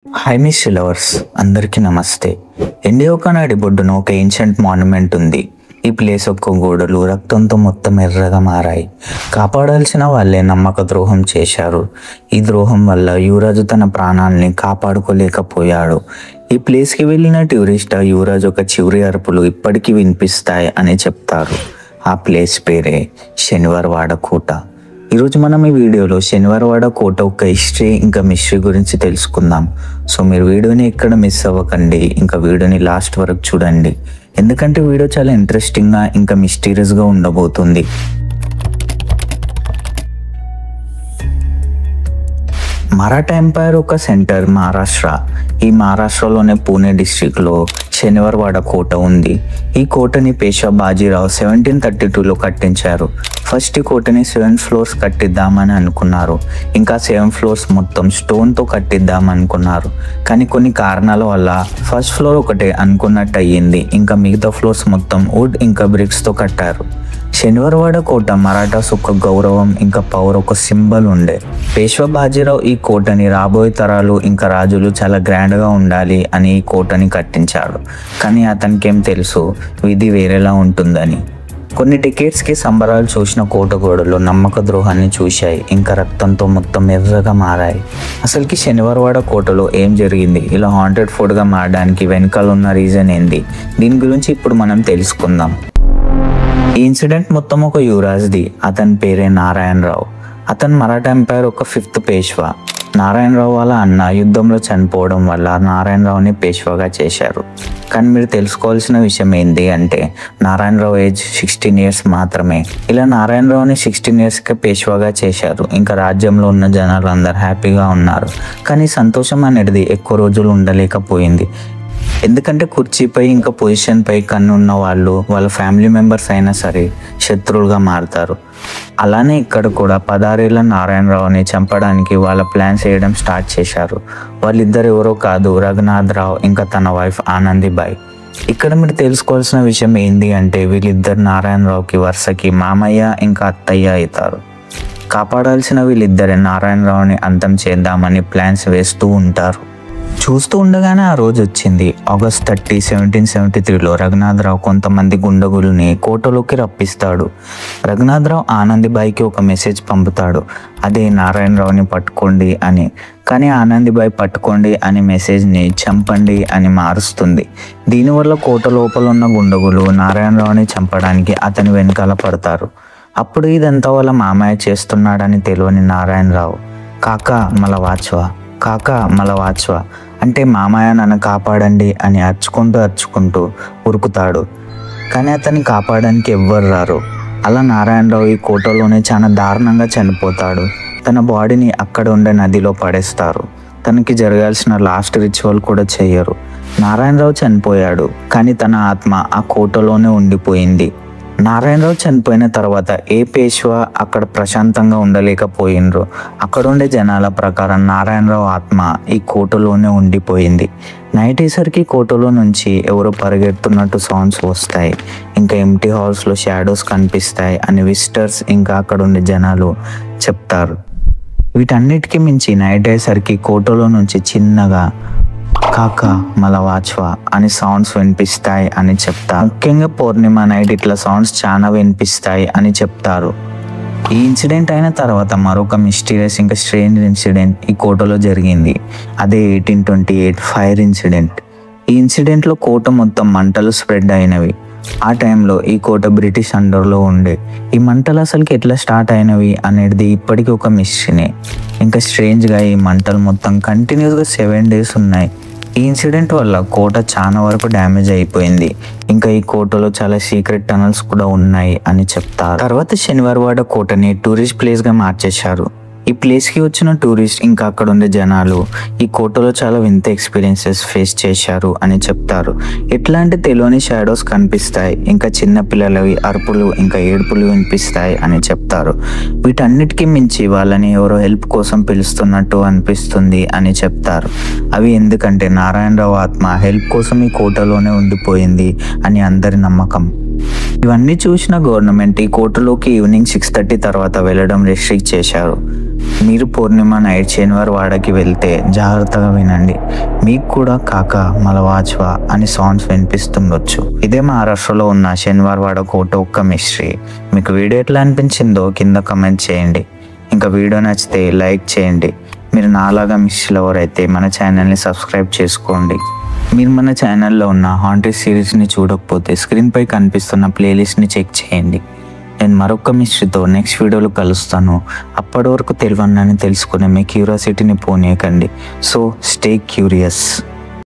Hi miss lovers, అందరికీ నమస్తే. India ఒక నాడి బొడ్డున ఒక ఏన్షియంట్ మాన్యుమెంట్ ఉంది. ఈ ప్లేస్ యొక్క గోడలు రక్తంతో మొత్తం ఎర్రగా మారాయి. కాపాడాల్సిన వాళ్ళే నమ్మక ద్రోహం చేశారు. ఈ ద్రోహం వల్ల యువరాజు తన ప్రాణాలని కాపాడుకోలేకపోయాడు. ఈ ప్లేస్కి వెళ్ళిన టూరిస్ట్ యువరాజు ఒక చివరి అరుపులు ఇప్పటికీ వినిపిస్తాయి అని చెప్తారు. ఆ ప్లేస్ పేరే శనివారవాడ కోట. ఈరోజు మనం ఈ వీడియోలో శనివారవాడ కోట ఒక హిస్టరీ ఇంకా మిస్టరీ గురించి తెలుసుకుందాం. సో మీరు వీడియోని ఎక్కడ మిస్ అవ్వకండి, ఇంకా వీడియోని లాస్ట్ వరకు చూడండి, ఎందుకంటే వీడియో చాలా ఇంట్రెస్టింగ్గా ఇంకా మిస్టీరియస్గా ఉండబోతుంది. మరాఠా ఎంపైర్ ఒక సెంటర్ మహారాష్ట్ర. ఈ మహారాష్ట్రలోనే పూణే డిస్ట్రిక్ట్లో శనివారవాడ కోట ఉంది. ఈ కోటని పేషా బాజీరావు 1732లో కట్టించారు. ఫస్ట్ ఈ కోటని 7 floors కట్టిద్దామని అనుకున్నారు. ఇంకా 7 floors మొత్తం స్టోన్తో కట్టిద్దామనుకున్నారు. కానీ కొన్ని కారణాల వల్ల ఫస్ట్ ఫ్లోర్ ఒకటే అనుకున్నట్టు అయ్యింది. ఇంకా మిగతా ఫ్లోర్స్ మొత్తం వుడ్ ఇంకా బ్రిక్స్తో కట్టారు. శనివారవాడ కోట మరాఠాస్ ఒక గౌరవం ఇంకా పవర్ ఒక సింబల్ ఉండే. పేష్వా బాజీరావు ఈ కోటని రాబోయే తరాలు ఇంకా రాజులు చాలా గ్రాండ్గా ఉండాలి అని ఈ కోటని కట్టించాడు. కానీ అతనికి ఏం తెలుసు విధి వేరేలా ఉంటుందని. కొన్ని టికెట్స్కి సంబరాలు చూసిన కోట గోడలు నమ్మక ద్రోహాన్ని చూశాయి, ఇంకా రక్తంతో మొత్తం ఎర్రగా మారాయి. అసలుకి శనివారవాడ కోటలో ఏం జరిగింది, ఇలా హాంటెడ్ ఫోర్ట్గా మారడానికి వెనకాల ఉన్న రీజన్ ఏంది, దీని గురించి ఇప్పుడు మనం తెలుసుకుందాం. ఈ ఇన్సిడెంట్ మొత్తం ఒక యువరాజ్ది. అతని పేరే నారాయణరావు. అతను మరాఠా ఎంపైర్ ఒక 5th పేష్వా. నారాయణరావు వాళ్ళ అన్న యుద్ధంలో చనిపోవడం వల్ల నారాయణరావుని పేష్వాగా చేశారు. కానీ మీరు తెలుసుకోవాల్సిన విషయం ఏంటి అంటే నారాయణరావు ఏజ్ 16 years మాత్రమే. ఇలా నారాయణరావుని 16 yearsకే పేష్వాగా చేశారు. ఇంకా రాజ్యంలో ఉన్న జనాలు అందరు హ్యాపీగా ఉన్నారు. కానీ సంతోషం అనేది ఎక్కువ రోజులు ఉండలేకపోయింది. ఎందుకంటే కుర్చీపై ఇంకా పొజిషన్పై కన్ను ఉన్న వాళ్ళు వాళ్ళ ఫ్యామిలీ మెంబర్స్ అయినా సరే శత్రువులుగా మారుతారు. అలానే ఇక్కడ కూడా 16 ఏళ్ల నారాయణరావుని చంపడానికి వాళ్ళ ప్లాన్స్ వేయడం స్టార్ట్ చేశారు. వాళ్ళిద్దరు ఎవరో కాదు, రఘునాథరావు ఇంకా తన వైఫ్ ఆనందిబాయ్. ఇక్కడ మీరు తెలుసుకోవాల్సిన విషయం ఏంటి అంటే వీళ్ళిద్దరు నారాయణరావుకి వరుసకి మామయ్య ఇంకా అత్తయ్య అవుతారు. కాపాడాల్సిన వీళ్ళిద్దరే నారాయణరావుని అంతం చేద్దామని ప్లాన్స్ వేస్తూ ఉంటారు. చూస్తూ ఉండగానే ఆ రోజు వచ్చింది. August 30, 1773లో రఘునాథరావు కొంతమంది గుండగుల్ని కోటలోకి రప్పిస్తాడు. రఘునాథరావు ఆనందిబాయికి ఒక మెసేజ్ పంపుతాడు, అదే నారాయణరావుని పట్టుకోండి అని. కానీ ఆనందిబాయి పట్టుకోండి అనే మెసేజ్ని చంపండి అని మారుస్తుంది. దీనివల్ల కోట లోపల ఉన్న గుండగులు నారాయణరావుని చంపడానికి అతని వెనకాల పడతారు. అప్పుడు ఇదంతా వాళ్ళ మామయ్య చేస్తున్నాడని తెలియని నారాయణరావు కాకా మల వాచ్వా అంటే మామయ్య నన్ను కాపాడండి అని అరుచుకుంటూ ఉరుకుతాడు. కానీ అతన్ని కాపాడడానికి ఎవ్వరు రారు. అలా నారాయణరావు ఈ కోటలోనే చాలా దారుణంగా చనిపోతాడు. తన బాడీని అక్కడ ఉండే నదిలో పడేస్తారు. తనకి జరగాల్సిన లాస్ట్ రిచువల్ కూడా చెయ్యరు. నారాయణరావు చనిపోయాడు, కానీ తన ఆత్మ ఆ కోటలోనే ఉండిపోయింది. నారాయణరావు చనిపోయిన తర్వాత ఏ పేష్వా అక్కడ ప్రశాంతంగా ఉండలేకపోయినరు. అక్కడ ఉండే జనాల ప్రకారం నారాయణరావు ఆత్మ ఈ కోటలోనే ఉండిపోయింది. నైట్ అయ్యేసరికి కోటలో నుంచి ఎవరో పరిగెడుతున్నట్టు సౌండ్స్ వస్తాయి. ఇంకా ఎంటీ హాల్స్లో షాడోస్ కనిపిస్తాయి అని విజిటర్స్ ఇంకా అక్కడ ఉండే జనాలు చెప్తారు. వీటన్నిటికీ మించి నైట్ అయ్యేసరికి కోటలో నుంచి చిన్నగా కాకా మల వాచ్వా అని సౌండ్స్ వినిపిస్తాయి అని చెప్తారు. ముఖ్యంగా పౌర్ణిమ నైట్ ఇట్లా సౌండ్స్ చాలా వినిపిస్తాయి అని చెప్తారు. ఈ ఇన్సిడెంట్ అయిన తర్వాత మరొక మిస్టీరియస్ ఇంకా స్ట్రేంజ్ ఇన్సిడెంట్ ఈ కోటలో జరిగింది. అదే 1828 ఫైర్ ఇన్సిడెంట్. ఈ ఇన్సిడెంట్లో కోట మొత్తం మంటలు స్ప్రెడ్ అయినవి. ఆ టైంలో ఈ కోట బ్రిటిష్ అండర్లో ఉండే. ఈ మంటలు అసలుకి ఎట్లా స్టార్ట్ అయినవి అనేది ఇప్పటికీ ఒక మిస్టరీనే. ఇంకా స్ట్రేంజ్గా ఈ మంటలు మొత్తం కంటిన్యూస్గా 7 days ఉన్నాయి. ఈ ఇన్సిడెంట్ వల్ల కోట చాలా వరకు డ్యామేజ్ అయిపోయింది. ఇంకా ఈ కోటలో చాలా సీక్రెట్ టనల్స్ కూడా ఉన్నాయి అని చెప్తారు. తర్వాత శనివారవాడ కోటని టూరిస్ట్ ప్లేస్గా మార్చేశారు. ఈ ప్లేస్కి వచ్చిన టూరిస్ట్ ఇంకా అక్కడ ఉండే జనాలు ఈ కోటలో చాలా వింత ఎక్స్పీరియన్సెస్ ఫేస్ చేశారు అని చెప్తారు. ఎట్లా అంటే తెలియని షాడోస్ కనిపిస్తాయి, ఇంకా చిన్న పిల్లలవి అరుపులు ఇంకా ఏడుపులు వినిపిస్తాయి అని చెప్తారు. వీటన్నిటికీ మించి వాళ్ళని ఎవరో హెల్ప్ కోసం పిలుస్తున్నట్టు అనిపిస్తుంది అని చెప్తారు. అవి ఎందుకంటే నారాయణరావు ఆత్మ హెల్ప్ కోసం ఈ కోటలోనే ఉండిపోయింది అని అందరి నమ్మకం. ఇవన్నీ చూసిన గవర్నమెంట్ ఈ కోటలోకి ఈవినింగ్ 6:30 తర్వాత వెళ్ళడం రెస్ట్రిక్ట్ చేశారు. మీరు పూర్ణిమ నైట్ శనివారవాడకి వెళ్తే జాగ్రత్తగా వినండి. మీకు కూడా కాక మలవాచ్వా అని సౌండ్స్ వినిపిస్తుండొచ్చు. ఇదే మహారాష్ట్రలో ఉన్న శనివారవాడ కోట ఒక్క మిస్టరీ. మీకు వీడియో ఎట్లా అనిపించిందో కింద కమెంట్ చేయండి. ఇంకా వీడియో నచ్చితే లైక్ చేయండి. మీరు నాలాగా మిస్టరీ లవర్ అయితే మన ఛానల్ని సబ్స్క్రైబ్ చేసుకోండి. మీరు మన ఛానల్లో ఉన్న హాంటెడ్ సిరీస్ని చూడకపోతే స్క్రీన్పై కనిపిస్తున్న ప్లేలిస్ట్ని చెక్ చేయండి. నేను మరొక మిస్టరీతో నెక్స్ట్ వీడియోలో కలుస్తాను. అప్పటి వరకు తెలియని తెలుసుకునే మీ క్యూరియాసిటీని పోనీయకండి. So stay curious.